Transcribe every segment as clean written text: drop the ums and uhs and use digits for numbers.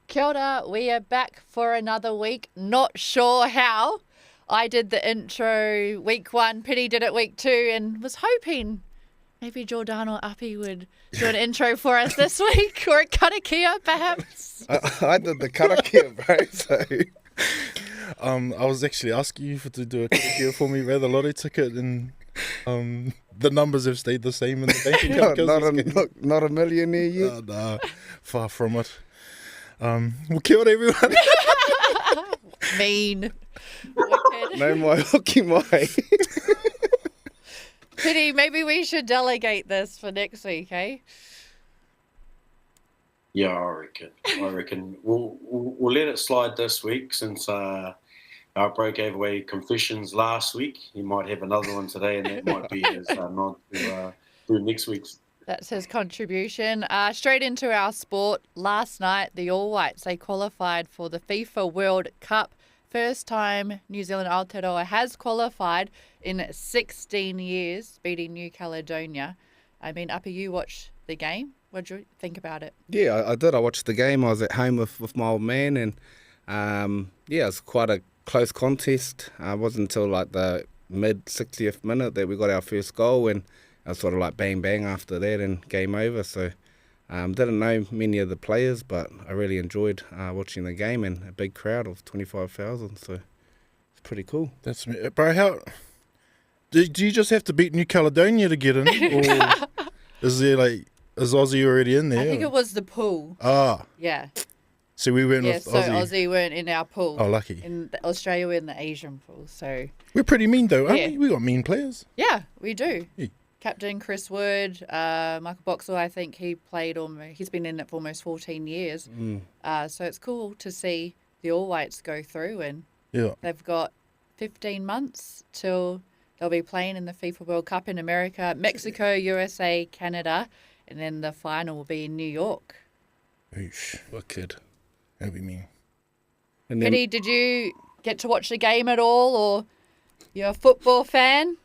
Kia ora, we are back for another week. Not sure how. I did the intro week 1, Pity did it week 2, and was hoping maybe Jordan or Uppy would do an intro for us this week, or a karakia perhaps. I did the karakia, bro. So, I was actually asking you to do a karakia for me, bro. The lottery ticket and the numbers have stayed the same in the bank account. not a millionaire yet. Oh, nah, far from it. Well, kia ora, everyone. Mean. Wicked. No mai hoki mai. Pity, maybe we should delegate this for next week, eh? Yeah, I reckon we'll let it slide this week since our bro gave away confessions last week. He might have another one today, and that might be his nod to do next week's. That's his contribution. Straight into our sport. Last night, the All Whites, they qualified for the FIFA World Cup. First time New Zealand Aotearoa has qualified in 16 years, beating New Caledonia. I mean, Uppy, you watched the game. What did you think about it? Yeah, I did. I watched the game. I was at home with my old man, and it was quite a close contest. It wasn't until like the mid 60th minute that we got our first goal, and it was sort of like bang bang after that and game over. So didn't know many of the players, but I really enjoyed watching the game, and a big crowd of 25,000. So it's pretty cool. That's me, bro. How do you just have to beat New Caledonia to get in, or is Aussie already in there? I think it was the pool. Ah, Yeah. so we went with So Aussie. Aussie weren't in our pool. Oh, lucky. In Australia, we're in the Asian pool. So, We're pretty mean though, aren't Yeah. we? We got mean players. yeah, we do. Yeah. Captain Chris Wood, Michael Boxall, I think he's been in it for almost 14 years. So it's cool to see the All Whites go through, and Yeah. they've got 15 months till they'll be playing in the FIFA World Cup in America, Mexico, USA, Canada, and then the final will be in New York. Oosh, wicked. That'd be mean. And then, Pity, did you get to watch the game at all, or you're a football fan?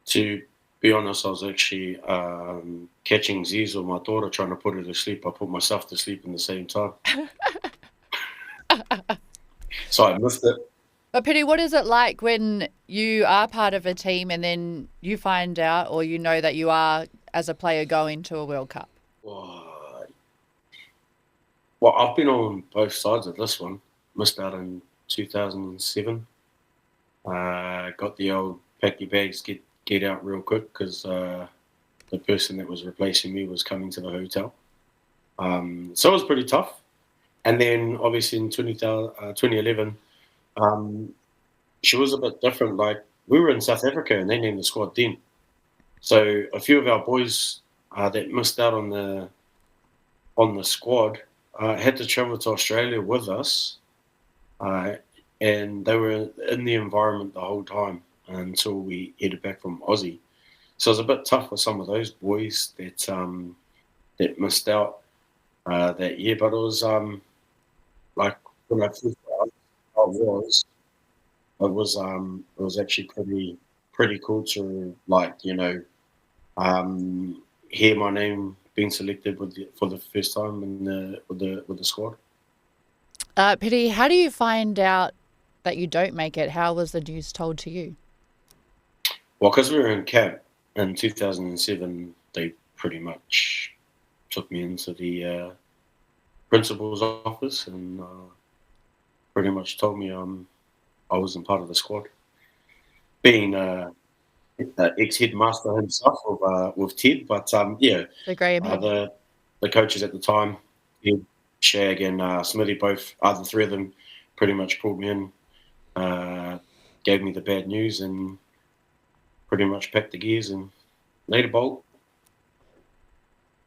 To be honest, I was actually catching Z's with my daughter, trying to put her to sleep. I put myself to sleep in the same time. So I missed it. But Pity, what is it like when you are part of a team and then you find out, or you know that you are, as a player, going to a World Cup? Well, I've been on both sides of this one. Missed out in 2007. Got the old pack your bags, get out real quick, because the person that was replacing me was coming to the hotel. So it was pretty tough. And then obviously in 2011, she was a bit different. Like, we were in South Africa and they named the squad then. So a few of our boys that missed out on the squad had to travel to Australia with us, and they were in the environment the whole time until we headed back from Aussie. So it was a bit tough for some of those boys that missed out that year. But it was like when I first it was actually pretty cool to, like, hear my name being selected for the first time with the squad. Pity, how do you find out that you don't make it? How was the news told to you? Well, because we were in camp in 2007, they pretty much took me into the principal's office and pretty much told me I wasn't part of the squad. Being ex-headmaster himself with Ted, but yeah, The Graham Hill. the coaches at the time, Ed, Shag and Smithy, both, the three of them, pretty much pulled me in, gave me the bad news, and pretty much packed the gears and made a bolt.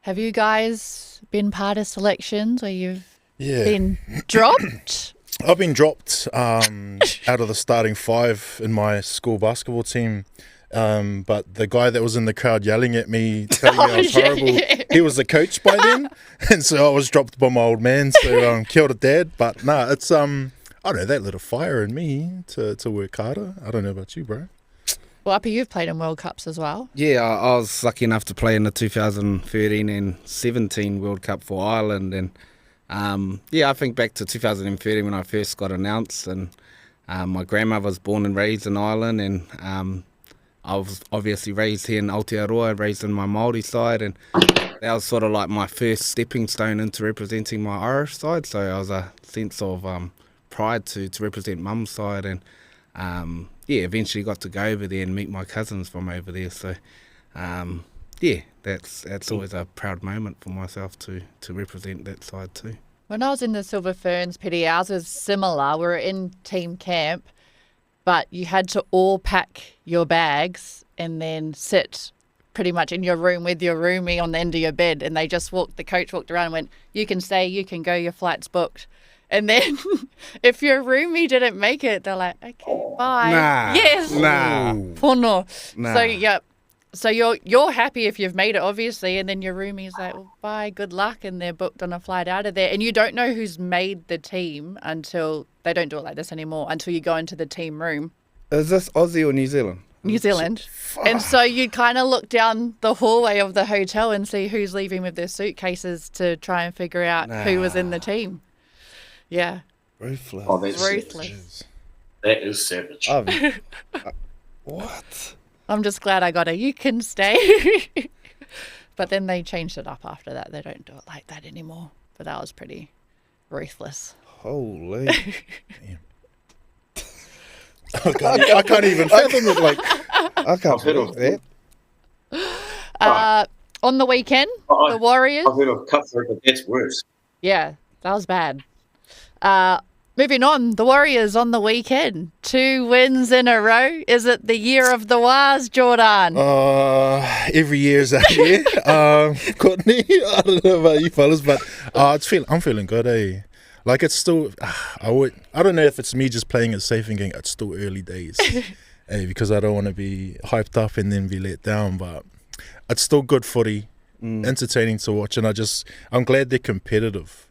Have you guys been part of selections where you've Yeah. been dropped? I've been dropped out of the starting 5 in my school basketball team. But the guy that was in the crowd yelling at me, telling me I was horrible, he was the coach by then. And so I was dropped by my old man. So kia ora, Dad. But nah, it's I don't know, that lit a fire in me to work harder. I don't know about you, bro. Well, Uppy, you've played in World Cups as well. yeah, I was lucky enough to play in the 2013 and 17 World Cup for Ireland, and I think back to 2013 when I first got announced, and my grandmother was born and raised in Ireland, and I was obviously raised here in Aotearoa, raised in my Māori side, and that was sort of like my first stepping stone into representing my Irish side. So I was a sense of pride to represent mum's side, and eventually got to go over there and meet my cousins from over there. So that's always a proud moment for myself to represent that side too. When I was in the Silver Ferns, Petty, ours was similar. We were in team camp, but you had to all pack your bags and then sit pretty much in your room with your roomie on the end of your bed, and the coach walked around and went, "You can stay, you can go, your flight's booked." And then if your roomie didn't make it, they're like, "Okay, bye." Nah. Yes. Nah. Pono. Nah. So yeah. So you're happy if you've made it, obviously, and then your roomie's like, "Well, bye, good luck," and they're booked on a flight out of there. And you don't know who's made the team until they don't do it like this anymore, until you go into the team room. Is this Aussie or New Zealand? New Zealand. And so you kind of look down the hallway of the hotel and see who's leaving with their suitcases to try and figure out who was in the team. Yeah. Ruthless. Oh, that's Ruthless. That is savage. What? I'm just glad I got a "you can stay." But then they changed it up after that. They don't do it like that anymore. But that was pretty ruthless. Holy. I can't even fathom it. Like, I can't believe that. On the weekend, the Warriors. I've heard of cutthroat, but that's worse. Yeah, that was bad. Moving on, the Warriors on the weekend. 2 wins in a row. Is it the year of the Wars, Jordan? every year is that year. Courtney, I don't know about you fellas, but I'm feeling good, eh? Like, it's still, I don't know if it's me just playing it safe and going, it's still early days, because I don't want to be hyped up and then be let down, but it's still good footy, entertaining to watch, and I'm glad they're competitive.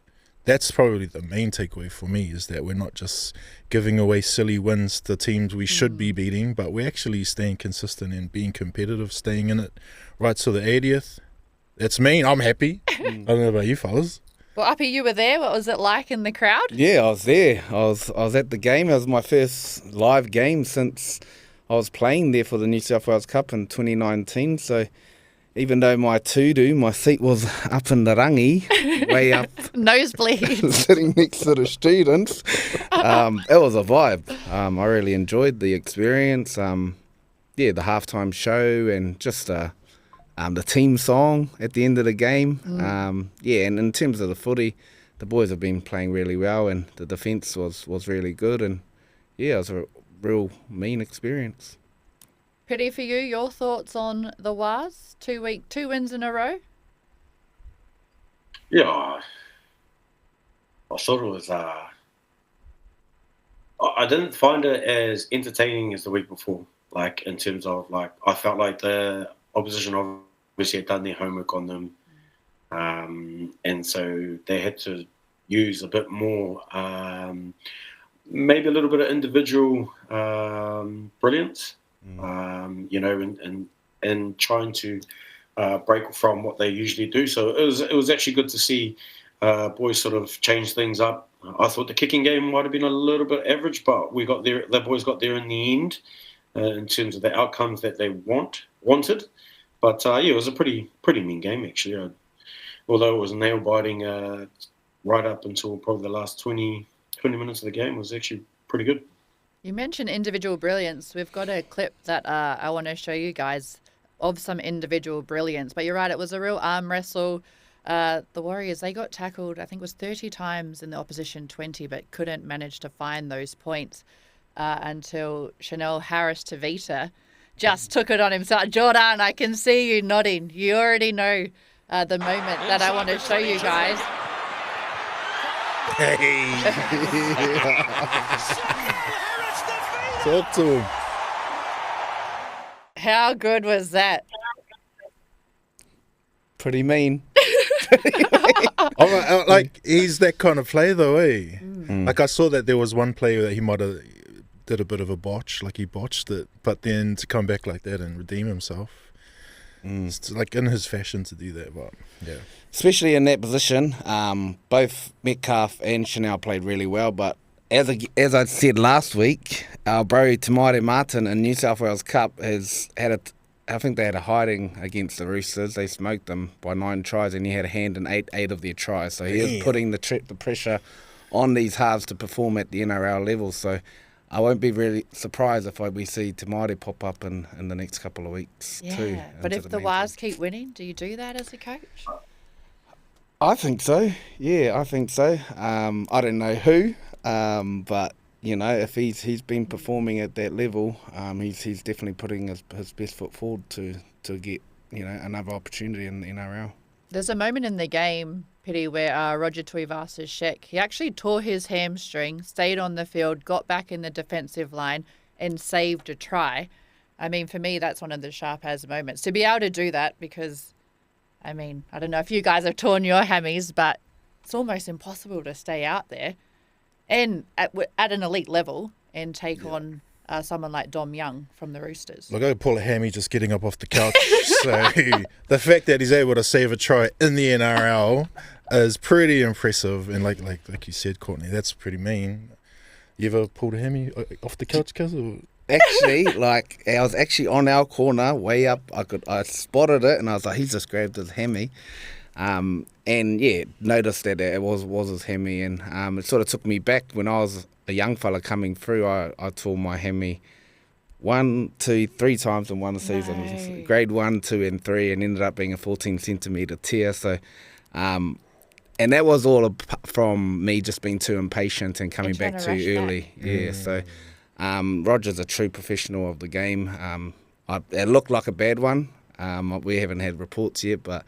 That's probably the main takeaway for me, is that we're not just giving away silly wins to teams we should be beating, but we're actually staying consistent and being competitive, staying in it right to the 80th. That's me. I'm happy. I don't know about you fellas. Well, Uppy, you were there. What was it like in the crowd? Yeah, I was there. I was at the game. It was my first live game since I was playing there for the New South Wales Cup in 2019. So even though my seat was up in the rangi, way up. Nosebleed. Sitting next to the students. It was a vibe. I really enjoyed the experience. The halftime show and just the team song at the end of the game. And in terms of the footy, the boys have been playing really well, and the defence was really good. And it was a real mean experience. Pretty for you, your thoughts on the Wars? 2 wins in a row? Yeah, I thought it was. I didn't find it as entertaining as the week before. Like, in terms of, like, I felt like the opposition obviously had done their homework on them, and so they had to use a bit more, maybe a little bit of individual brilliance. And trying to break from what they usually do. So it was actually good to see boys sort of change things up. I thought the kicking game might have been a little bit average, but we got there. The boys got there in the end in terms of the outcomes that they wanted. But it was a pretty mean game actually. Although it was nail biting right up until probably the last 20 minutes of the game, was actually pretty good. You mentioned individual brilliance. We've got a clip that I want to show you guys of some individual brilliance. But you're right, it was a real arm wrestle. The Warriors, they got tackled, I think it was 30 times in the opposition 20, but couldn't manage to find those points until Chanel Harris-Tavita just took it on himself. Jordan, I can see you nodding. You already know the moment that I want to show you guys. Hey. Talk to him. How good was that? Pretty mean. Like, he's that kind of player though, eh? Like, I saw that there was one player that he might have did a bit of a botch, like he botched it, but then to come back like that and redeem himself, It's like in his fashion to do that, but yeah. Especially in that position, both Metcalf and Chanel played really well. But as I said last week, our bro Tamari Martin in New South Wales Cup has had I think they had a hiding against the Roosters. They smoked them by 9 tries, and he had a hand in eight of their tries. So he is putting the pressure on these halves to perform at the NRL level. So I won't be really surprised if we see Tamari pop up in the next couple of weeks too. Yeah, but if the Wars keep winning, do you do that as a coach? I think so. Yeah, I think so. I don't know who, but you know, if he's been performing at that level, he's definitely putting his best foot forward to get, you know, another opportunity in the NRL. There's a moment in the game, Pity, where Roger Tuivasa-Sheck, he actually tore his hamstring, stayed on the field, got back in the defensive line and saved a try. I mean, for me, that's one of the sharp-as moments. To be able to do that, because, I mean, I don't know if you guys have torn your hammies, but it's almost impossible to stay out there and at an elite level and take on someone like Dom Young from the Roosters. Look, I pull a hammy just getting up off the couch. So the fact that he's able to save a try in the NRL is pretty impressive. And like you said, Courtney, that's pretty mean. You ever pulled a hammy off the couch, cuz? Actually, like I was actually on our corner, way up. I spotted it, and I was like, he's just grabbed his hammy. And yeah, noticed that it was his hammy, and it sort of took me back when I was a young fella coming through. I tore my hammy 1, 2, 3 times in one season, No. grade 1, 2, and 3, and ended up being a 14 centimetre tear. So, and that was all from me just being too impatient and coming back too early. Yeah, so Roger's a true professional of the game. It looked like a bad one. We haven't had reports yet, but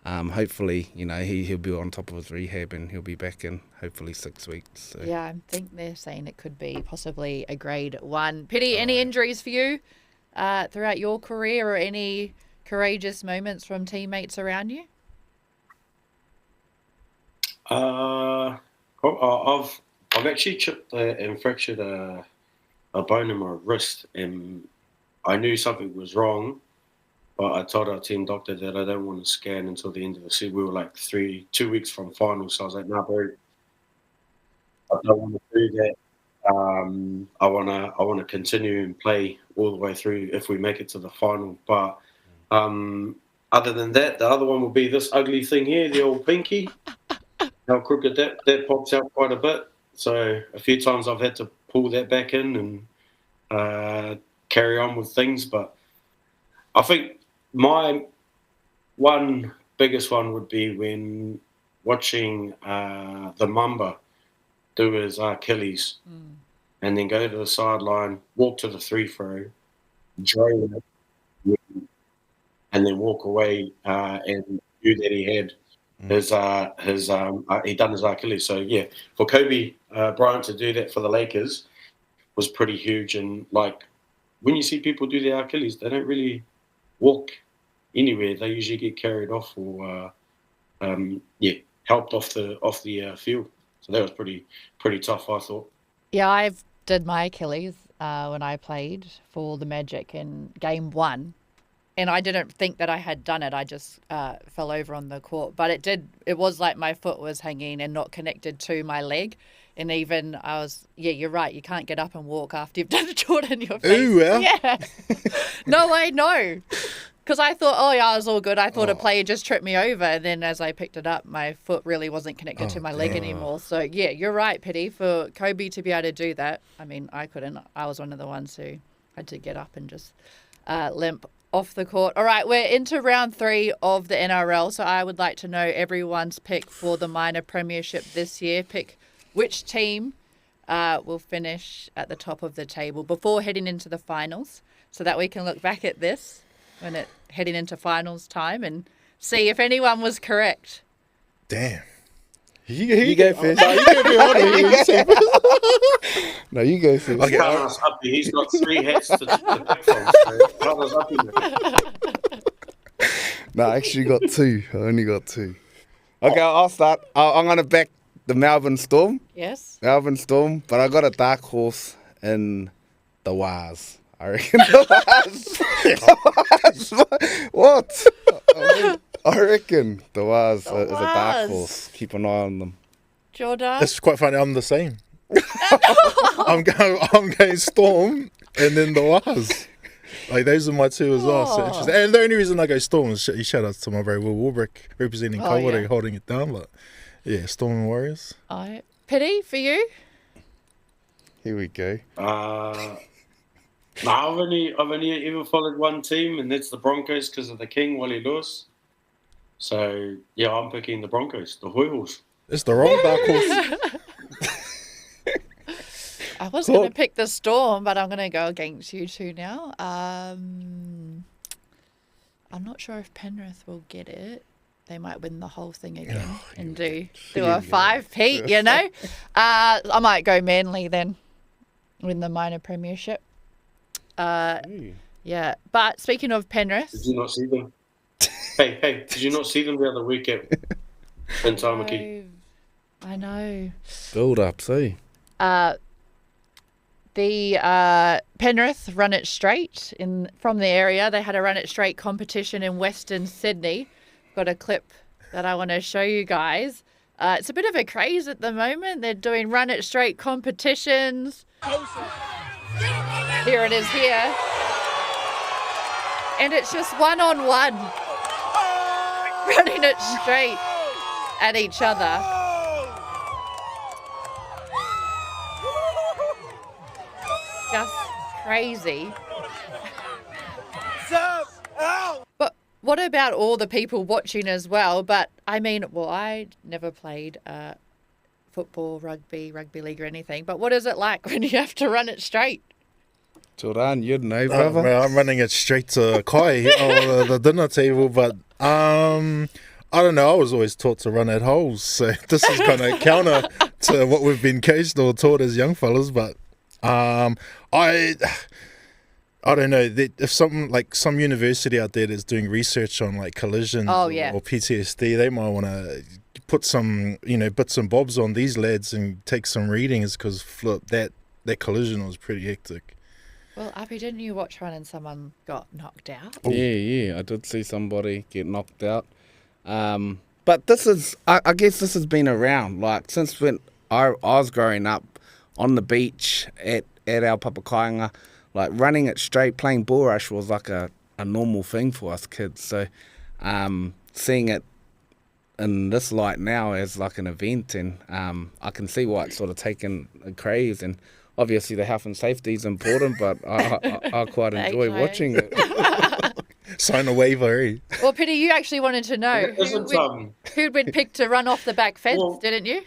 hopefully, you know, he'll be on top of his rehab and he'll be back in hopefully 6 weeks. So. Yeah, I think they're saying it could be possibly a grade 1. Pity, any injuries for you throughout your career or any courageous moments from teammates around you? I've actually chipped and fractured a bone in my wrist, and I knew something was wrong. But I told our team doctor that I don't want to scan until the end of the season. We were like 2 weeks from finals. So I was like, no, bro, I don't want to do that. I want to continue and play all the way through if we make it to the final. But other than that, the other one will be this ugly thing here, the old pinky. How crooked that pops out quite a bit. So a few times I've had to pull that back in and carry on with things. But I think my biggest one would be when watching the Mamba do his Achilles and then go to the sideline, walk to the 3-throw, drain it, and then walk away and do that he had he done his Achilles. So yeah, for Kobe Bryant to do that for the Lakers was pretty huge. And like when you see people do their Achilles, they don't really walk anywhere. They usually get carried off or helped off the field. So that was pretty tough, I thought. Yeah, I've did my Achilles when I played for the Magic in game 1. And I didn't think that I had done it. I just fell over on the court. But it was like my foot was hanging and not connected to my leg. And even you're right. You can't get up and walk after you've done a jolt in your face. Ooh, well. Yeah. No, I know. Because I thought, I was all good. I thought a player just tripped me over. And then as I picked it up, my foot really wasn't connected to my leg anymore. So, yeah, you're right, Pity. For Kobe to be able to do that, I mean, I couldn't. I was one of the ones who had to get up and just limp off the court. All right, we're into round 3 of the NRL. So I would like to know everyone's pick for the minor premiership this year. Pick which team will finish at the top of the table before heading into the finals so that we can look back at this when it heading into finals time and see if anyone was correct. Damn. You go first. No, you can't be honest. No, you go first. Okay, Carlos Uppy, he's got 3 hats to pick from. So Carlos Uppy. No, I actually got 2. I only got 2. Okay, I'll start. I'm going to back the Melbourne Storm. Yes. Melbourne Storm, but I got a dark horse in the Wars. I reckon the Waz. What? I reckon the Waz is a dark Waz. horse. Keep an eye on them. Jordan? It's quite funny. I'm the same. I'm going Storm and then the Waz. Like, those are my two as well. So interesting. And the only reason I go Storm is shout out to my bro Will Warbrick representing Kawerau, holding it down. But yeah, Storm and Warriors. All right. Pity for you? Here we go. No, I've only ever followed one team, and that's the Broncos because of the King, Wally Lewis. So, yeah, I'm picking the Broncos, the Hoyles. It's the wrong dark horse. I was going to pick the Storm, but I'm going to go against you two now. I'm not sure if Penrith will get it. They might win the whole thing again and do a 5-peat, you know. I might go Manly then, win the minor premiership. Yeah, but speaking of Penrith, did you not see them? Hey, did you not see them the other week in Tamaki? I know. Build up, see. The Penrith Run It Straight from the area. They had a Run It Straight competition in Western Sydney. Got a clip that I want to show you guys. It's a bit of a craze at the moment. They're doing Run It Straight competitions. Here it is here. And it's just one-on-one. Running it straight at each other. Just crazy. But what about all the people watching as well? But I mean, well, I never played football, rugby league or anything. But what is it like when you have to run it straight? Jordan, you'd know, brother. Well, I'm running it straight to Kai or the dinner table, but I don't know. I was always taught to run at holes, so this is kind of counter to what we've been coached or taught as young fellas. But I don't know. If some university out there that's doing research on like collisions or PTSD, they might want to put some bits and bobs on these lads and take some readings because that collision was pretty hectic. Well, Abby, didn't you watch one and someone got knocked out? Yeah, I did see somebody get knocked out. But this is, I guess this has been around, like, since when I was growing up on the beach at our papakainga, like, running it straight, playing bull rush was like a normal thing for us kids. So, seeing it in this light now as like an event, and I can see why it's sort of taken a craze, and obviously the health and safety is important, but I quite enjoy watching it. Sign a waiver, eh? Well, Pity, you actually wanted to know who'd been picked to run off the back fence, didn't you?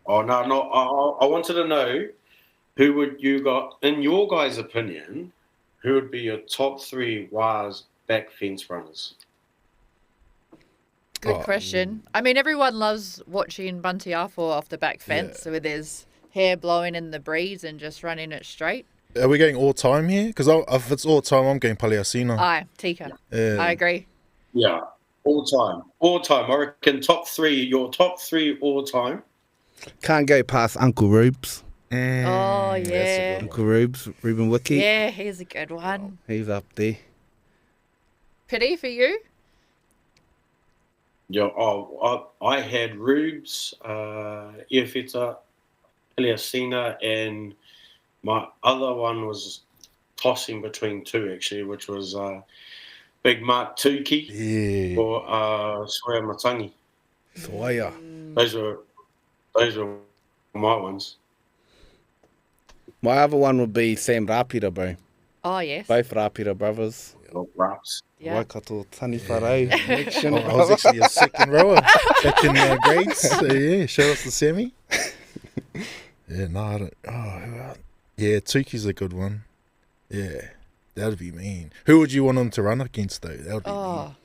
Oh, no. I wanted to know who would you got, in your guys' opinion, who would be your top 3 Waz back fence runners? Good question. I mean, everyone loves watching Bunty Afo off the back fence with his hair blowing in the breeze and just running it straight. Are we going all time here? Because if it's all time, I'm going Paliasina. Aye, Tika. Yeah. I agree. Yeah, all time. I reckon your top 3 all time. Can't go past Uncle Rubes. Oh, yeah. Uncle Rubes, Ruben Wiki. Yeah, he's a good one. He's up there. Pity for you? Yeah, I had Rubes, Iafita, Paliasina, and my other one was tossing between 2 actually, which was Big Mark Tuki or Soya Matangi. Soya. Those were my ones. My other one would be Sam Rapira, bro. Oh, yes. Both Rapira brothers. Raps. Yeah. Waikato Tani Wharei. I was actually a second rower back in grades. So yeah, shout out to Sammy. I don't. Yeah, Tuki's a good one. Yeah, that'd be mean. Who would you want him to run against though? That would be mean.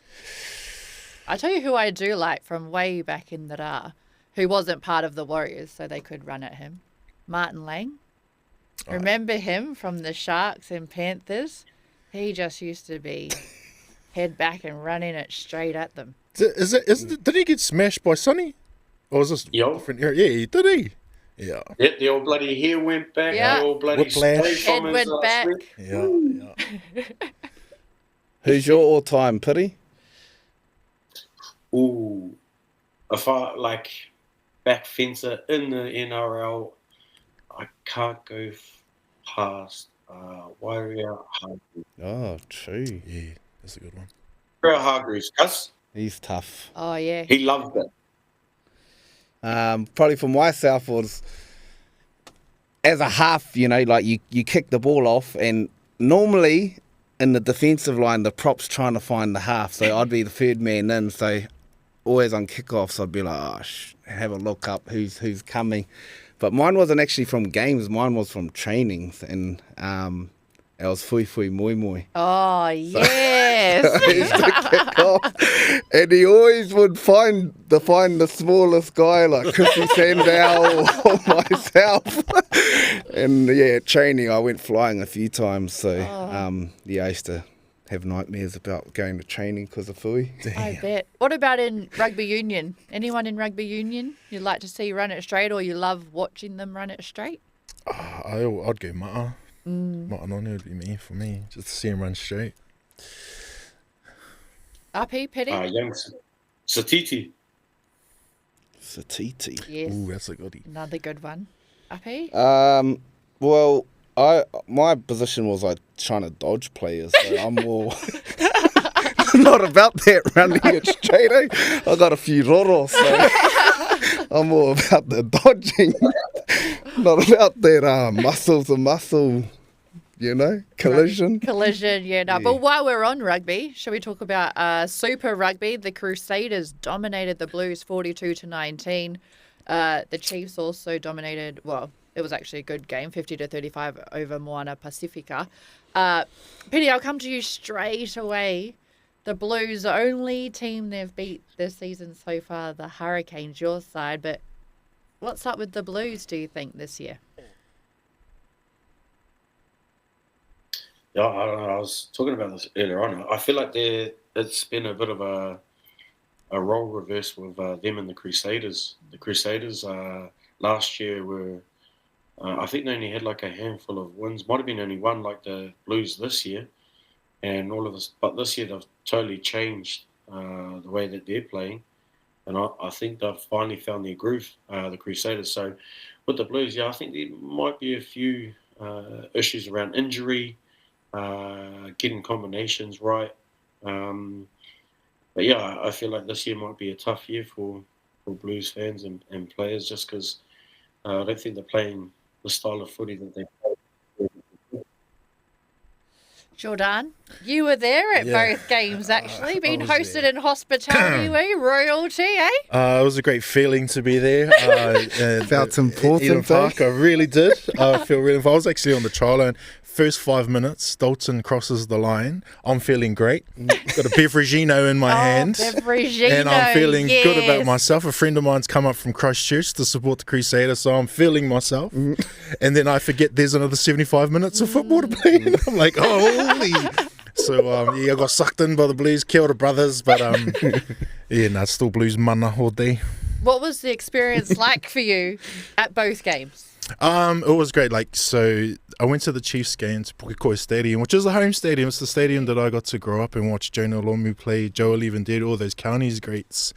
I tell you who I do like from way back in the Ra, who wasn't part of the Warriors, so they could run at him. Martin Lang. Remember him from the Sharks and Panthers? He just used to be head back and running it straight at them. Did he get smashed by Sonny? Or was this different? Yeah, did he? Yeah. Yeah, the old bloody hair went back. Yeah. The old bloody spray Whiplash. from Head his went back. sweat. Yeah. Who's your all-time pity? Ooh, if I like back fencer in the NRL, I can't go past Warrior Hargreaves. Oh, true. Yeah, that's a good one. Warrior Hargreaves, cuz He's tough. Oh, yeah. he loved it. Probably for myself was as a half, like you kick the ball off, and normally in the defensive line, the prop's trying to find the half, so I'd be the third man in. So always on kickoffs, I'd be like, have a look up who's coming. But mine wasn't actually from games; mine was from trainings, and it was fui fui moi moi. Oh, yes. He used to kick off, and he always would find the smallest guy like Chrissy Sandow or myself. And yeah, at training I went flying a few times, so I used to have nightmares about going to training because of fui. I bet. What about in rugby union? Anyone in rugby union you'd like to see run it straight, or you love watching them run it straight? I'd go Ma'a. Ma'a would be me for me, just to see him run straight. RP, Petty? Young Satiti. Satiti. Yes. Ooh, that's a goodie. Another good one. RP? Well, my position was like trying to dodge players, so I'm more not about that running it straight. I got a few roros, so I'm more about the dodging, not about that muscle to muscle, collision. Collision, yeah. No. But while we're on rugby, shall we talk about Super Rugby? The Crusaders dominated the Blues 42-19. The Chiefs also dominated, well, it was actually a good game, 50-35 over Moana Pacifica. Petey, I'll come to you straight away. The Blues, the only team they've beat this season so far, the Hurricanes, your side. But what's up with the Blues, do you think, this year? Yeah, I don't know. I was talking about this earlier on. I feel like it's been a bit of a role reverse with them and the Crusaders. The Crusaders last year were, I think they only had like a handful of wins. Might have been only one like the Blues this year, and all of this. But this year they've totally changed the way that they're playing, and I think they've finally found their groove, the Crusaders. So with the Blues, yeah, I think there might be a few issues around injury. Getting combinations right. But yeah, I feel like this year might be a tough year for Blues fans and players, just because I don't think they're playing the style of footy that they play. Jordan, you were there at both games, actually. Being was hosted there. in hospitality, were you? Royalty, eh? It was a great feeling to be there. Felt important, Eden Park, I really did. I feel really. I was actually on the trial line. First 5 minutes, Dalton crosses the line. I'm feeling great. Got a Beveragino in my hand. Beveragino, and I'm feeling yes. good about myself. A friend of mine's come up from Christchurch to support the Crusaders, so I'm feeling myself. And then I forget there's another 75 minutes of football to play. And I'm like, holy. So, I got sucked in by the Blues, kia ora brothers. But, it's still Blues mana all day. What was the experience like for you at both games? It was great. So I went to the Chiefs game to Pukekohe Stadium, which is the home stadium. It's the stadium that I got to grow up and watch Jonah Lomu play, Joel even did, all those counties greats.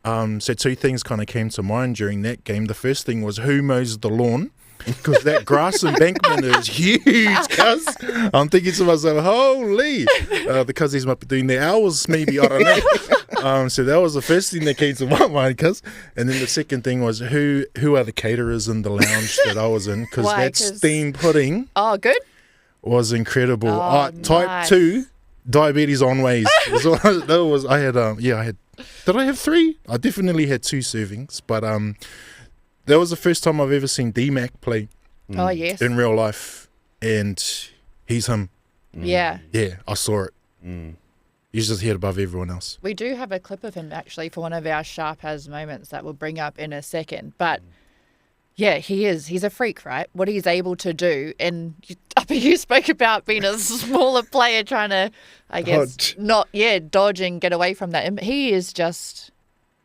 So two things kind of came to mind during that game. The first thing was who mows the lawn? Because that grass embankment is huge, cuz. I'm thinking to myself, holy. The cuzzies might be doing their hours, maybe, I don't know. So that was the first thing that came to my mind, cuz. And then the second thing was who are the caterers in the lounge that I was in? Because that steamed pudding was incredible. Type 2, diabetes on ways. I had, did I have 3? I definitely had 2 servings, but that was the first time I've ever seen D-Mac play in real life, and he's him. Yeah. Yeah, I saw it. He's just here above everyone else. We do have a clip of him, actually, for one of our Sharp As moments that we'll bring up in a second. But, yeah, he's a freak, right? What he's able to do. And you spoke about being a smaller player trying to, I guess, dodge and get away from that. And he is just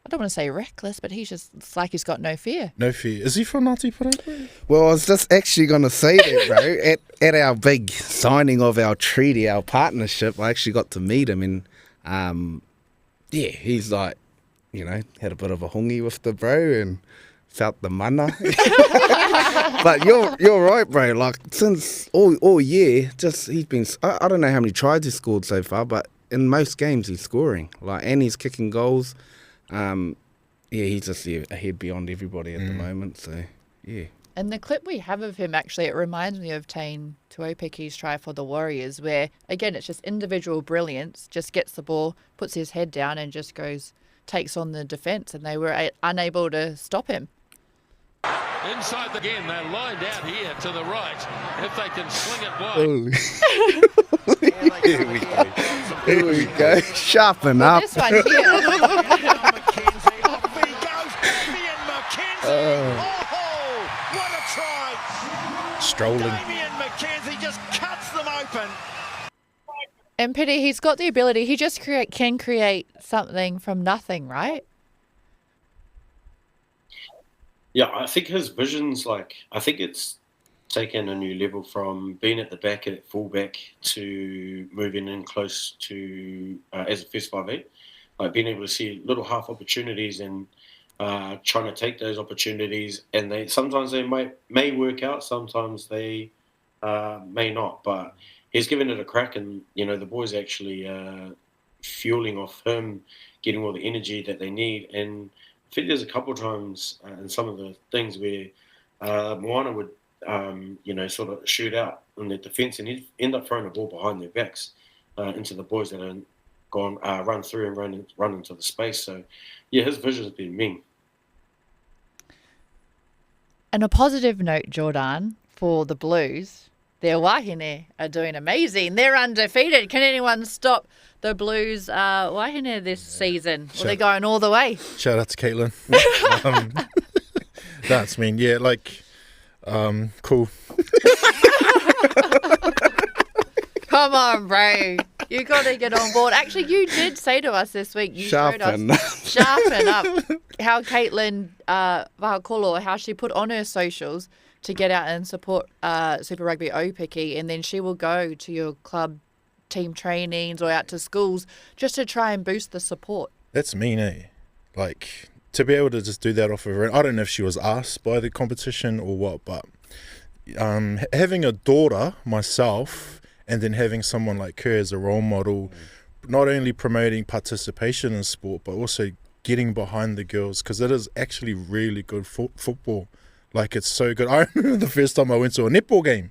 I don't want to say reckless, but it's like he's got no fear. No fear. Is he from Ngāti Porou? Well, I was just actually going to say that, bro. At our big signing of our treaty, our partnership, I actually got to meet him, and he's like, had a bit of a hongi with the bro and felt the mana. But you're right, bro. Like, since all year, he's been. I don't know how many tries he's scored so far, but in most games he's scoring. Like, and he's kicking goals. He's just ahead beyond everybody at the moment. So, yeah. And the clip we have of him, actually, it reminds me of Tane Tuopeki's try for the Warriors, where, again, it's just individual brilliance, just gets the ball, puts his head down and just takes on the defence, and they were unable to stop him. Inside again, they're lined out here to the right. If they can sling it wide. Here we go. Sharpen up. This one here. What a try! Strolling. Damian McKenzie just cuts them open. And Pity, he's got the ability. He just can create something from nothing, right? Yeah, I think his vision's I think it's taken a new level from being at the back at fullback to moving in close to as a first 5'8", like being able to see little half opportunities and trying to take those opportunities, and sometimes they may work out, sometimes they may not, but he's given it a crack, and the boys actually fueling off him, getting all the energy that they need. And I think there's a couple of times in some of the things where Moana would sort of shoot out in the defence, and he'd end up throwing the ball behind their backs into the boys that had gone run through and run into the space. So yeah, his vision's been mean. And a positive note, Jordan, for the Blues, their Wahine are doing amazing. They're undefeated. Can anyone stop the Blues Wahine this season? Well, they're going all the way. Shout out to Caitlin. That's mean. Yeah, cool. Come on, bro. You got to get on board. Actually, you did say to us this week, Sharpen up how Caitlin Vahakolo, how she put on her socials to get out and support Super Rugby Opiki, and then she will go to your club team trainings or out to schools just to try and boost the support. That's mean, eh? To be able to just do that off of her. I don't know if she was asked by the competition or what, but having a daughter myself, and then having someone like her as a role model, not only promoting participation in sport, but also getting behind the girls, because it is actually really good football. It's so good. I remember the first time I went to a netball game.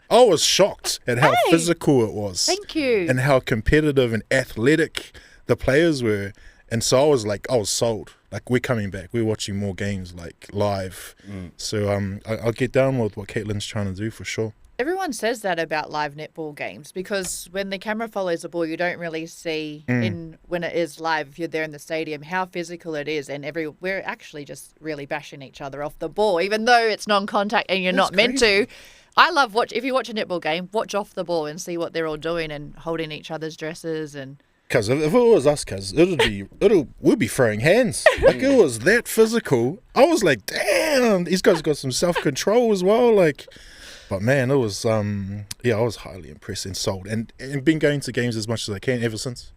I was shocked at how physical it was. Thank you. And how competitive and athletic the players were. And so I was sold. We're coming back. We're watching more games, live. So I'll get down with what Caitlin's trying to do for sure. Everyone says that about live netball games, because when the camera follows the ball, you don't really see when it is live, if you're there in the stadium, how physical it is. And we're actually just really bashing each other off the ball, even though it's non-contact and you're not meant to. I love if you watch a netball game, watch off the ball and see what they're all doing and holding each other's dresses. And because if it was us, we'd be throwing hands. It was that physical. I was like, damn, these guys got some self-control as well. But man, it was I was highly impressed and sold, and been going to games as much as I can ever since.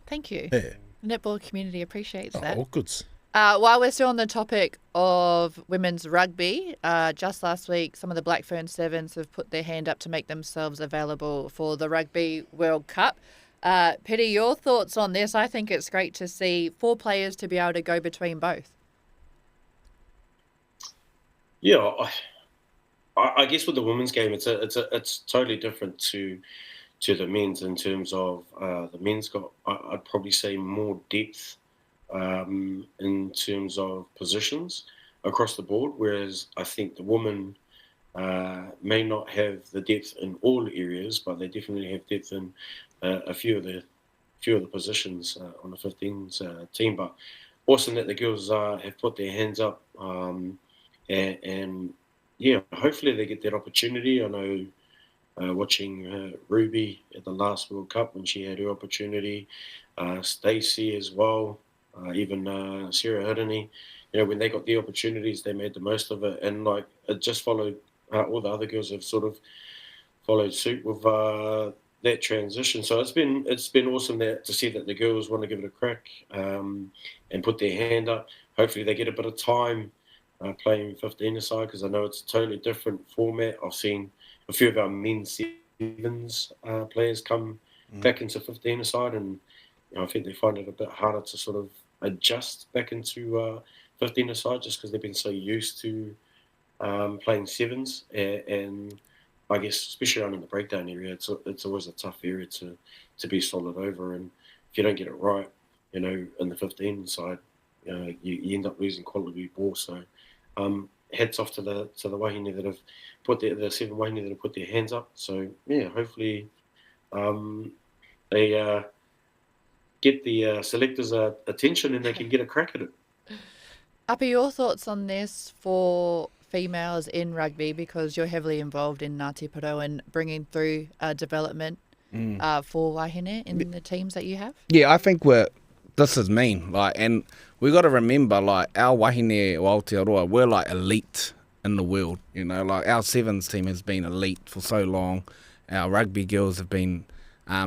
Thank you. Yeah. Netball community appreciates that. All goods. While we're still on the topic of women's rugby, just last week, some of the Blackfern Sevens have put their hand up to make themselves available for the Rugby World Cup. Pity, your thoughts on this? I think it's great to see 4 players to be able to go between both. Yeah, I guess with the women's game, it's totally different to the men's in terms of the men's got, I'd probably say, more depth in terms of positions across the board, whereas I think the women may not have the depth in all areas, but they definitely have depth in a few of the positions on the 15s team. But awesome that the girls have put their hands up and yeah, hopefully they get that opportunity. I know watching Ruby at the last World Cup when she had her opportunity, Stacey as well. even Sarah Hirini, when they got the opportunities, they made the most of it. And like it just followed, all the other girls have sort of followed suit with that transition. So it's been awesome to see that the girls want to give it a crack and put their hand up. Hopefully they get a bit of time playing 15 aside, because I know it's a totally different format. I've seen a few of our men's sevens players come back into 15 aside, and I think they find it a bit harder to sort of adjust back into 15 aside, just because they've been so used to playing sevens, and I guess especially around in the breakdown area, it's always a tough area to be solid over, and if you don't get it right, in the 15 side, you end up losing quality ball. So heads off to the wahine that have put the 7 wahine that have put their hands up. So yeah, hopefully they get the selectors' attention and they can get a crack at it. Uppy, your thoughts on this for females in rugby, because you're heavily involved in Ngāti Porou and bringing through development for wahine in the teams that you have? Yeah, I think this is mean, and we got to remember, our wahine o Aotearoa, we're elite in the world, our sevens team has been elite for so long. Our rugby girls have been,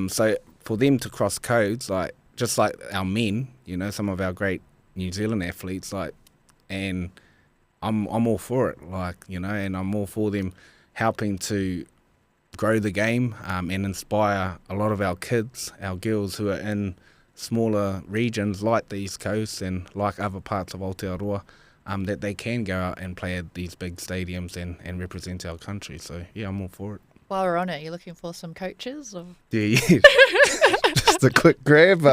so for them to cross codes, just like our men, some of our great New Zealand athletes, and I'm all for it, and I'm all for them helping to grow the game and inspire a lot of our kids, our girls who are in smaller regions like the East Coast and like other parts of Aotearoa, that they can go out and play at these big stadiums and represent our country. So, yeah, I'm all for it. While we're on it, you're looking for some coaches? Or? Yeah. Just a quick grab.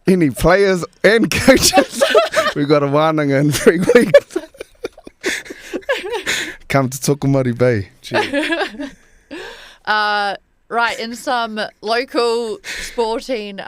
Any players and coaches? We've got a wānanga in 3 weeks. Come to Tokomari Bay. Right, in some local sporting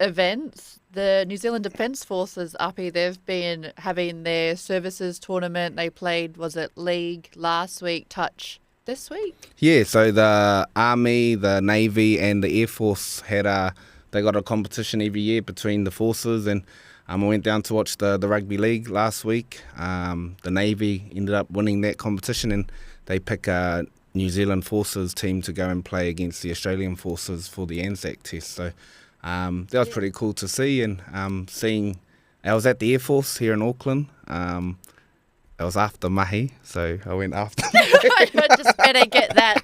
events, the New Zealand Defence Forces, Uppy, they've been having their services tournament. They played, was it League last week, Touch this week? Yeah, so the Army, the Navy and the Air Force they got a competition every year between the forces, and I went down to watch the rugby league last week. The Navy ended up winning that competition, and they pick a New Zealand Forces team to go and play against the Australian Forces for the Anzac Test. So that was pretty cool to see, and I was at the Air Force here in Auckland. It was after mahi, so I went after. I just better get that.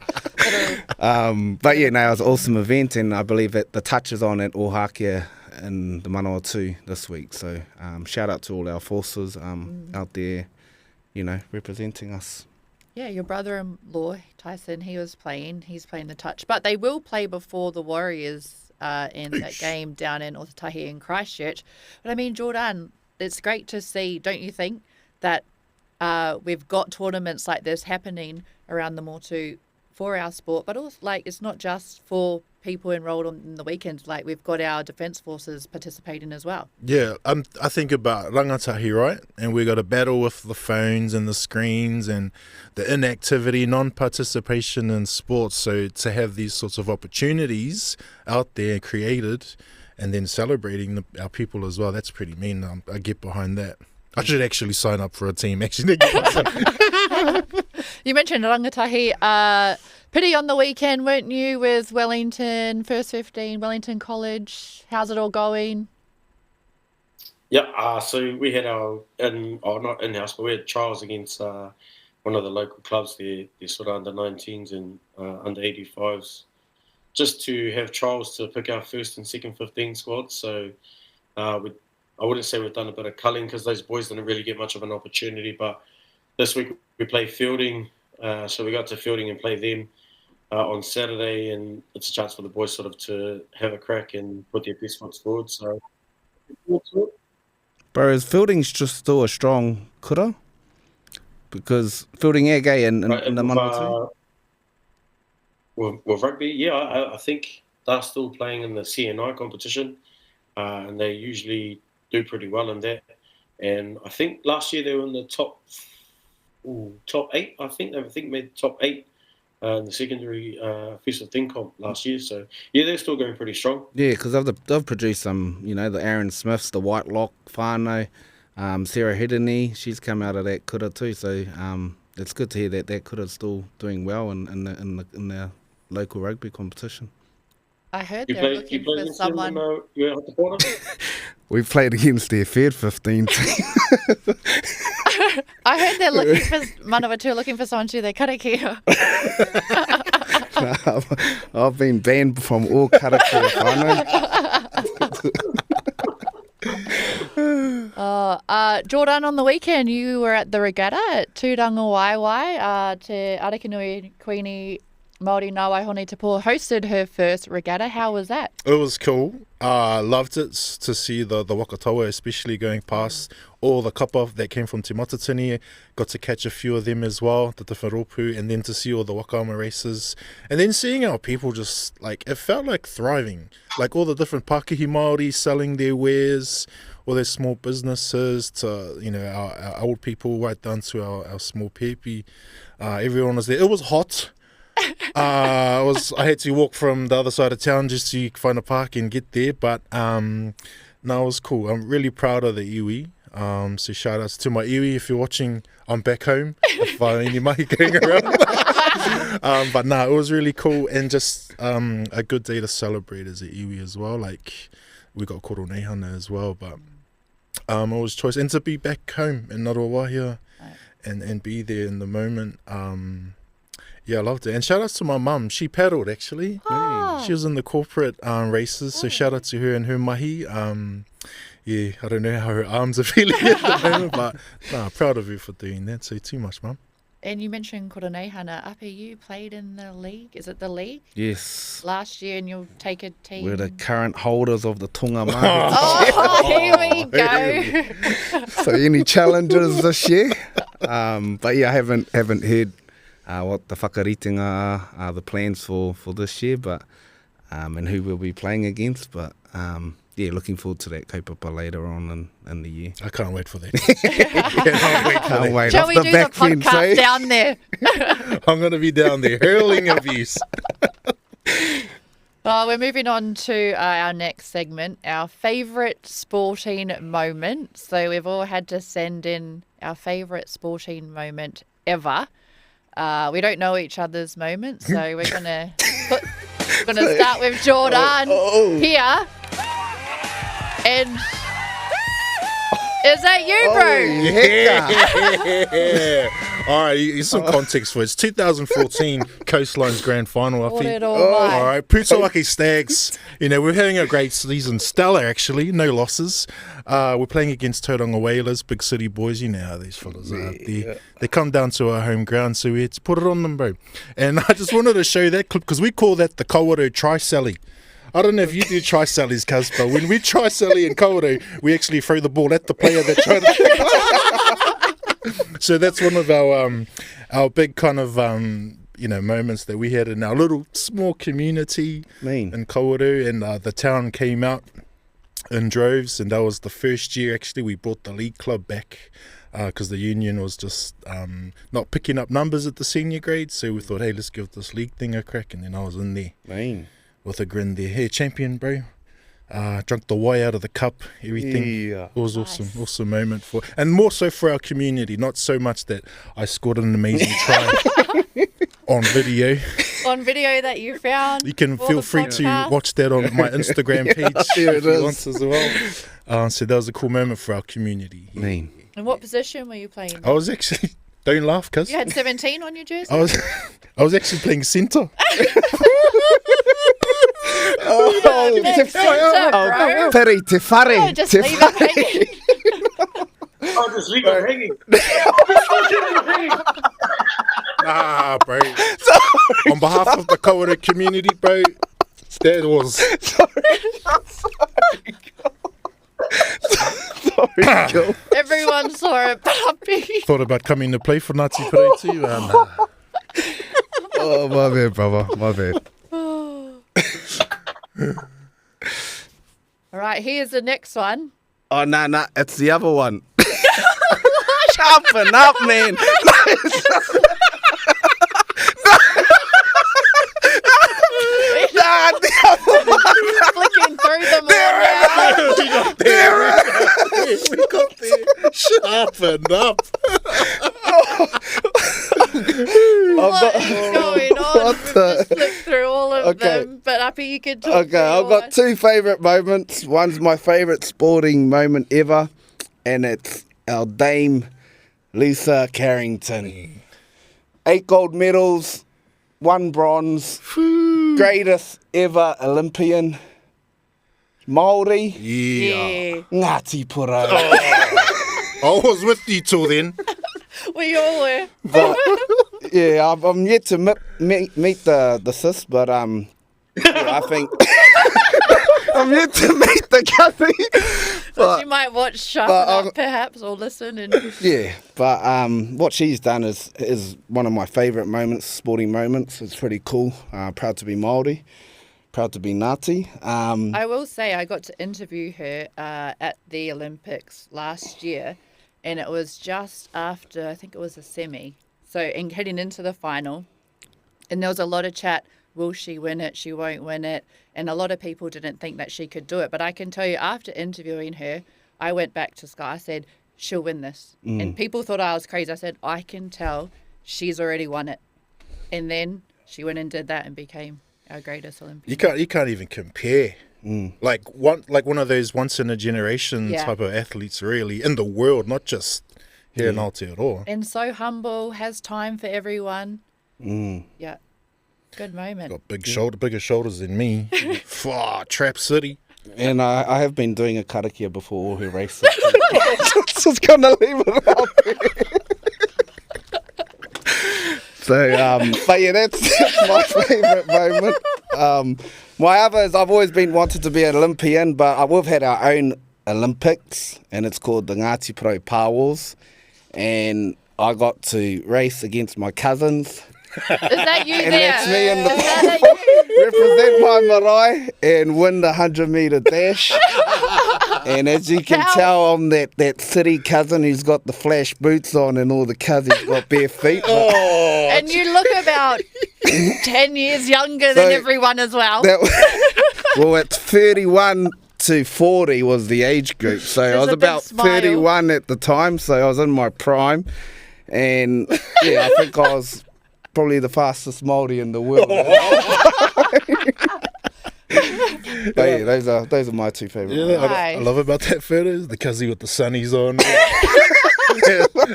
But yeah, no, it was an awesome event, and I believe that the touch is on at Ohakia in the Manawa 2 this week. So shout out to all our forces out there, representing us. Yeah, your brother-in-law, Tyson, he's playing the touch. But they will play before the Warriors in that game down in Otatahi in Christchurch. But I mean, Jordan, it's great to see, don't you think, that we've got tournaments like this happening around the Motu for our sport, but also it's not just for people enrolled on the weekends. We've got our defence forces participating as well. Yeah, I think about rangatahi, right? And we got to battle with the phones and the screens and the inactivity, non-participation in sports. So to have these sorts of opportunities out there created and then celebrating our people as well, that's pretty mean. I get behind that. I should actually sign up for a team, actually. You mentioned rangatahi. Pity on the weekend, weren't you, with Wellington, First 15, Wellington College? How's it all going? Yeah, so we had not in-house, but we had trials against one of the local clubs. They're sort of under 19s and under 85s, just to have trials to pick our first and second 15 squads. So I wouldn't say we've done a bit of culling, because those boys didn't really get much of an opportunity. But this week we play Fielding, so we got to Fielding and play them on Saturday, and it's a chance for the boys sort of to have a crack and put their best foot forward. So, bro, is Fielding just still a strong kura? Because Fielding air gay in the Manawa too? With rugby, yeah, I think they're still playing in the CNI competition, and they usually do pretty well in that. And I think last year they were in the top 8. I think they made top 8 in the secondary Festival Thing Comp last year. So, yeah, they're still going pretty strong. Yeah, because they've produced some, the Aaron Smiths, the Whitelock, Whānau, Sarah Hedini, she's come out of that kura too. So it's good to hear that kura's still doing well in the local rugby competition. I heard You they're play looking against for them someone. when you're at the border? We played against their Fair 15 team. I heard they're looking for Manawatu looking for someone to do their karakia. I've been banned from all karakia whānau. Jordan, on the weekend you were at the regatta at Tūranga Waiwai. Te Arakinui Queenie Māori Ngā Waihone Te Po hosted her first regatta. How was that? It was cool. Loved it to see the Wakatoa, especially going past all the kapa that came from Te Matatini. Got to catch a few of them as well, the Wharopu, and then to see all the Wakaama races. And then seeing our people just, it felt like thriving. Like all the different Pākehī Māori selling their wares, all their small businesses, to, our old people right down to our small pepi. Everyone was there. It was hot. I had to walk from the other side of town just to find a park and get there, but no, it was cool. I'm really proud of the iwi. So shout outs to my iwi. If you're watching, I'm back home. If any mahi going around. But no, it was really cool, and just a good day to celebrate as a iwi as well. We got Koronehana as well, but it was choice, and to be back home in Ngaruawahia and be there in the moment. Yeah, I loved it. And shout outs to my mum. She paddled, actually. Oh. She was in the corporate races, so shout out to her and her mahi. Yeah, I don't know how her arms are feeling at the moment, but proud of her for doing that. So too much, mum. And you mentioned Koronehana. Api, you played in the league. Is it the league? Yes. Last year, and you'll take a team. We're the current holders of the Tonga Mahi. Oh, here we go. So any challenges this year? But yeah, I haven't heard what the whakaritinga are, the plans for this year, but and who we'll be playing against. But yeah, looking forward to that kaupapa later on in the year. I can't wait for that. Can't wait. Shall Off we the do the back fence, podcast eh? down there? I'm going to be down there hurling abuse. Well, we're moving on to our next segment, our favourite sporting moment. So we've all had to send in our favourite sporting moment ever. We don't know each other's moments, so we're gonna start with Jordan here. And is that you, bro? Yeah. All right, here's some context for it. It's 2014 Coastline's Grand Final. I think. All right, Putawaki Stags. We're having a great season. Stellar, actually. No losses. We're playing against Tauranga Whalers, big city boys. You know how these fellas are. They come down to our home ground, so we had to put it on them, bro. And I just wanted to show that clip because we call that the Kawaru Tri-Sally. I don't know if you do tri-sallies, cuz, but when we tri-sally in Kawaru, we actually throw the ball at the player that tried to... So that's one of our big kind of moments that we had in our little small community in Kawaru, and the town came out in droves, and that was the first year actually we brought the league club back because the union was just not picking up numbers at the senior grade, so we thought, hey, let's give this league thing a crack, and then I was in there with a grin there. Hey, champion, bro. Drunk the wai out of the cup, everything. Yeah. It was awesome moment and more so for our community, not so much that I scored an amazing try on video. On video that you found. You can feel free to watch that on my Instagram page if you want as well. So that was a cool moment for our community. Yeah. And what position were you playing? I was actually, don't laugh, cuz. You had 17 on your jersey? I was actually playing centre. Peri te whare. Just leave it hanging. I'll just leave it hanging. Nah, bro. On behalf of the Kawaru community, bro, that was... Sorry, Everyone saw it, puppy. Thought about coming to play for Ngāti Parei too. Oh, my bad, brother. My bad. All right, here's the next one. Oh, nah, it's the other one. Sharpen up, man. find the other one. Flicking through them all now. We got there. Sharpen up. What is going on? What We've the- just flipped through all of Okay. them. But Uppy, you can talk. Okay, I've got two favourite moments. One's my favourite sporting moment ever, and it's our Dame Lisa Carrington. 8 gold medals, 1 bronze, greatest ever Olympian. Māori, Yeah. Ngāti Porou. I was with you till then. We all were. But yeah, I'm yet to meet the sis, but yeah, I think I'm yet to meet the cousin. So she might watch Sharpen Up perhaps or listen. And Yeah, but what she's done is one of my favourite moments, sporting moments. It's pretty cool. Proud to be Māori, proud to be Ngāti. I will say I got to interview her at the Olympics last year, and it was just after, I think it was a semi, so heading into the final, and there was a lot of chat, will she win it, she won't win it, and a lot of people didn't think that she could do it, but I can tell you after interviewing her, I went back to Sky, I said, she'll win this, and people thought I was crazy. I said, I can tell she's already won it, and then she went and did that and became our greatest Olympian. You can't even compare. Like one of those once in a generation Yeah. type of athletes, really, in the world, not just here in Aotearoa. And so humble, has time for everyone. Yeah, good moment. Got bigger shoulders than me. Trap City. And I have been doing a karakia before all her races. Just gonna leave it out there. So, but yeah, that's my favourite moment. My other is I've always been wanted to be an Olympian, but we've had our own Olympics, and it's called the Ngāti Porou Pāwals, and I got to race against my cousins. Is that you And there? that's me in the Is that you? represent my marae and win the 100-metre dash. And as you can How? tell, I'm that city cousin who's got the flash boots on and all the cousins got bare feet. But And you look about 10 years younger than So, everyone as well. well, it's 31 to 40 was the age group. So I There's was a big about smile. 31 at the time, so I was in my prime. And yeah, I think I was probably the fastest Māori in the world. But yeah, those are my two favourite. Yeah, I Nice. love about that photo is the cuzzy with the sunnies on.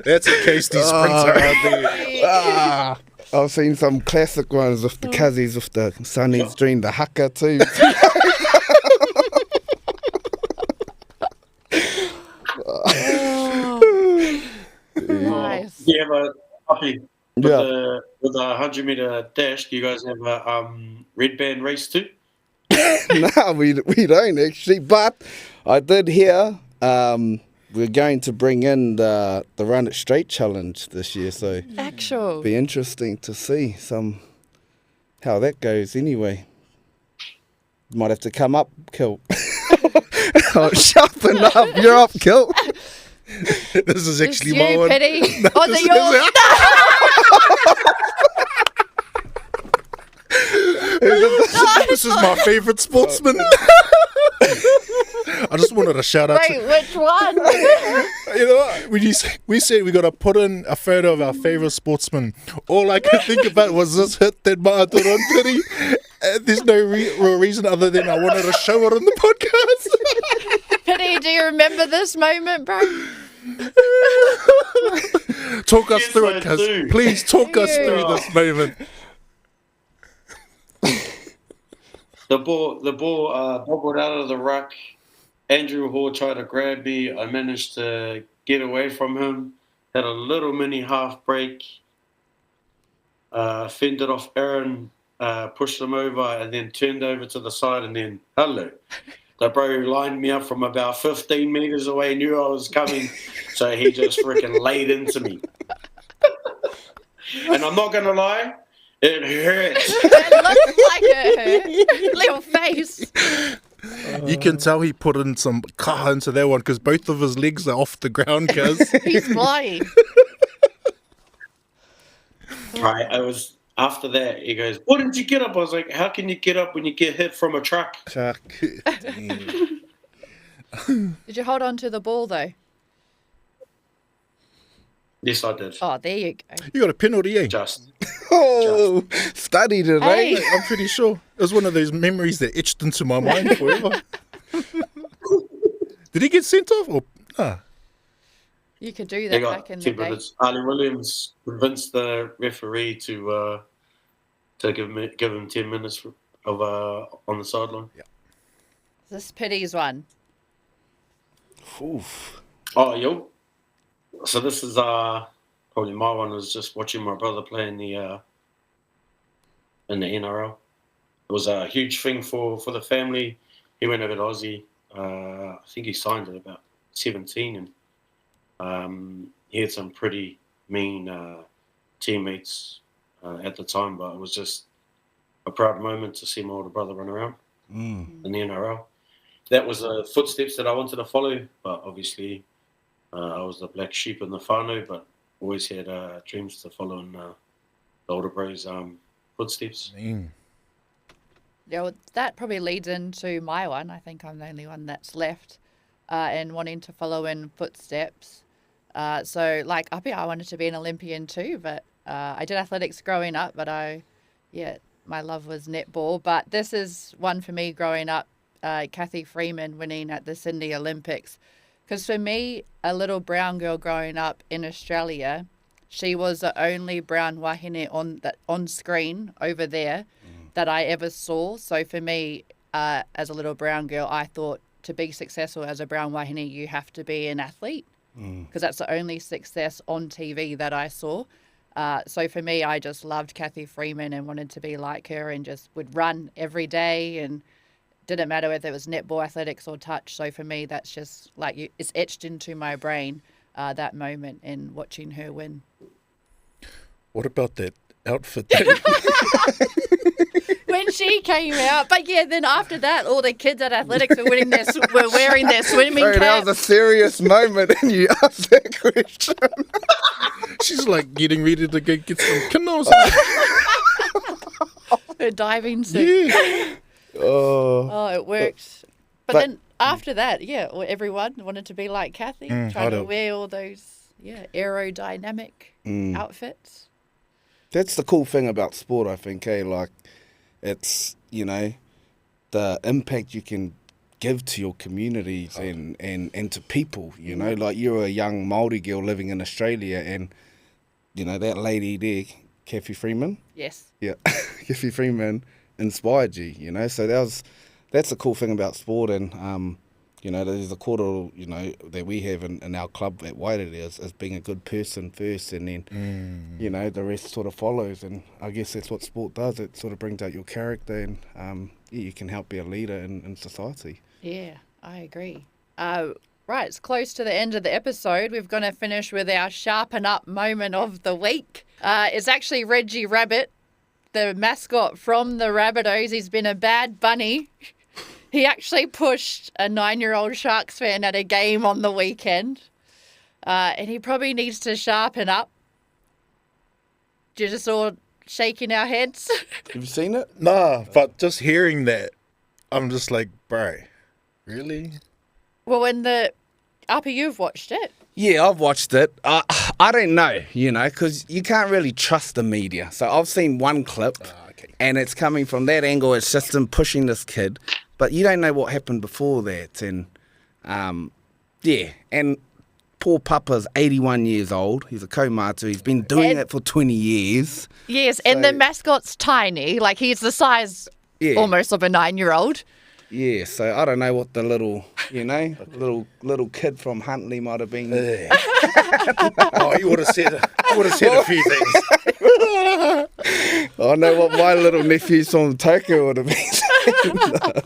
That's a Casey sprinter right there. Ah, I've seen some classic ones with the cuzzies with the sunnies doing the haka too. Nice. Do you have a puppy with Yeah. with a 100-metre dash? Do you guys have a red band race too? No, we don't actually. But I did hear we're going to bring in the Run It Straight challenge this year, so Actual. be interesting to see how that goes. Anyway, might have to come up, Kilt. Oh, sharpen up, you're up, Kilt. This is It's actually you, my one. Pity. Oh, is This it yours? This is my favourite sportsman. I just wanted to shout out Wait, which one? you know what? We said we got to put in a photo of our favourite sportsman. All I could think about was this hit that Maaturon Piri. There's no real reason other than I wanted to show it on the podcast. Pity, do you remember this moment, bro? Talk us Yes, through I it, cuz. do. Please talk us through Yeah. this moment. The ball bobbled out of the ruck. Andrew Hall tried to grab me. I managed to get away from him. Had a little mini half break. Fended off Aaron, pushed him over, and then turned over to the side. And then, hello. The bro lined me up from about 15 metres away, knew I was coming. So he just freaking laid into me. And I'm not going to lie, it hurt. It looks like it hurt. Little face. You can tell he put in some kaha into that one because both of his legs are off the ground, cuz. He's flying. Right, after that, he goes, "Why didn't you get up?" I was like, "How can you get up when you get hit from a truck?" Chuck. Did you hold on to the ball though? Yes, I did. Oh, there you go. You got a penalty, eh? Just Oh, studied it, Hey. eh? I'm pretty sure. It was one of those memories that etched into my mind forever. Did he get sent off? Or nah? You could do they that back got in the 10 day. minutes. Ali Williams convinced the referee to give him 10 minutes of on the sideline. This pity's one. Oof. Oh, yo. So this is probably my one. Was just watching my brother play in the NRL. It was a huge thing for the family. He went over to Aussie. I think he signed at about 17, and he had some pretty mean teammates at the time. But it was just a proud moment to see my older brother run around in the NRL. That was the footsteps that I wanted to follow, but obviously I was the black sheep in the whānau, but always had dreams to follow in the older bro's footsteps. Man. Yeah, well, that probably leads into my one. I think I'm the only one that's left and wanting to follow in footsteps. So, like, up here, I wanted to be an Olympian too, but I did athletics growing up, but my love was netball. But this is one for me growing up, Kathy Freeman winning at the Sydney Olympics. Because for me, a little brown girl growing up in Australia, she was the only brown wahine on screen over there that I ever saw. So for me, as a little brown girl, I thought to be successful as a brown wahine, you have to be an athlete, because that's the only success on TV that I saw. So for me, I just loved Kathy Freeman and wanted to be like her, and just would run every day, and didn't matter whether it was netball, athletics, or touch. So for me, that's just like it's etched into my brain, that moment and watching her win. What about that outfit? When she came out, but yeah, then after that, all the kids at athletics were wearing their swimming Sorry, that caps. was a serious moment, and you asked that question. She's like getting ready to go get some canoes. Her diving suit. Yeah. Oh, it worked. But but- then after that, yeah, everyone wanted to be like Kathy, trying to harder. wear all those aerodynamic outfits. That's the cool thing about sport, I think, eh? Like, it's, the impact you can give to your communities and to people, Like, you're a young Māori girl living in Australia, and, that lady there, Kathy Freeman, Yes. yeah, Kathy Freeman inspired you, So that's the cool thing about sport, and, there's a quarter, that we have in our club at Waitere is being a good person first, and then, the rest sort of follows. And I guess that's what sport does. It sort of brings out your character, and you can help be a leader in society. Yeah, I agree. Right, it's close to the end of the episode. We're going to finish with our sharpen up moment of the week. It's actually Reggie Rabbit, the mascot from the Rabbitohs. He's been a bad bunny. He actually pushed a 9-year-old Sharks fan at a game on the weekend. And he probably needs to sharpen up. You're just all shaking our heads. Have you seen it? Nah, but just hearing that, I'm just like, bro, really? Well, Upper, you've watched it. Yeah, I've watched it. I don't know, because you can't really trust the media. So I've seen one clip, and it's coming from that angle. It's just him pushing this kid. But you don't know what happened before that. And, and poor Papa's 81 years old. He's a kaumātua. He's been doing it for 20 years. Yes, and the mascot's tiny. Like, he's the size almost of a 9-year-old. Yeah, so I don't know what the little, little kid from Huntley might have been. Oh, you would have said a few things. I know what my little nephews from Tokyo would have been saying.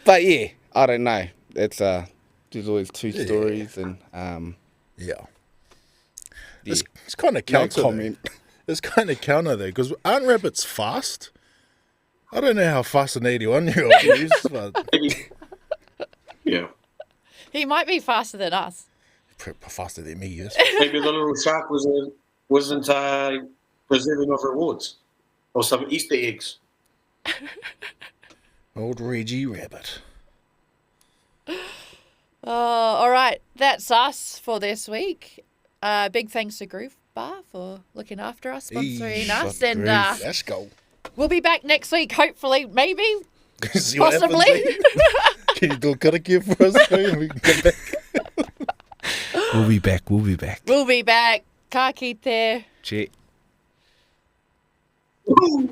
But yeah, I don't know. It's there's always two stories, and It's kind of counter. comment. It's kind of counter though, because aren't rabbits fast? I don't know how fast an 81-year-old is, but Yeah. He might be faster than us. faster than me, yes. Maybe the little shark wasn't deserving of rewards or some Easter eggs. Old Reggie Rabbit. All right. That's us for this week. Big thanks to Groove Bar for looking after us, sponsoring us. And Let's go. we'll be back next week, hopefully, maybe, See what happens, possibly. eh? Can you do a karakia for us? Eh? We can come back. We'll be back. We'll be back. Ka kite. Check. Woo!